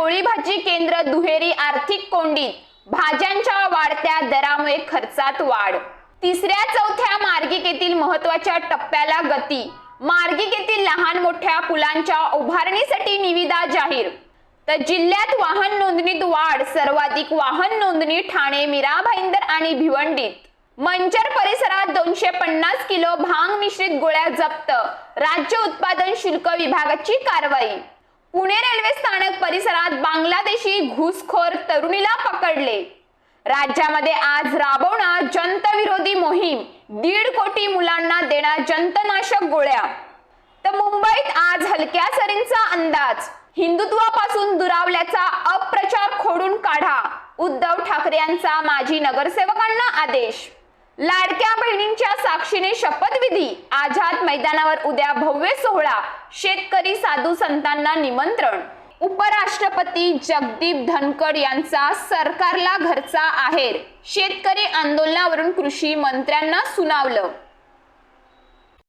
पोळी भाजी केंद्र दुहेरी आर्थिक कोंडीत, भाज्यांच्या वाढत्या दरामुळे खर्चात वाढ। तिसऱ्या चौथ्या मार्गिकेतील महत्त्वाच्या टप्प्याला गती, मार्गिकेतील लहान मोठ्या पुलांच्या उभारणीसाठी निविदा जाहीर। तर जिल्ह्यात वाहन नोंदणीत वाढ, सर्वाधिक वाहन नोंदणी ठाणे, मीरा भाईंदर आणि भिवंडीत। मंचर परिसरात 250 किलो भांग मिश्रित गोळ्या जप्त, राज्य उत्पादन शुल्क विभागाची कारवाई। पुणे रेल्वे स्थानक परिसरात बांगलादेशी घुसखोर तरुणीला पकडले। राज्यामध्ये आज राबवणार जंतविरोधी मोहीम, 1.5 कोटी मुलांना देणार जंतनाशक गोळ्या। तर मुंबईत आज हलक्या सरींचा अंदाज, हिंदुत्वापासून दुरावल्याचा अपप्रचार खोडून काढा, उद्धव ठाकरे यांचा माजी नगरसेवकांना आदेश। लाडक्या बहिणींच्या साक्षीने शपथविधी, आझाद मैदानावर उद्या भव्य सोहळा, शेतकरी साधू संतांना निमंत्रण। उपराष्ट्रपती जगदीप धनखड यांचा सरकारला घरचा आहेर, शेतकरी आंदोलनावरून कृषी मंत्र्यांना सुनावलं।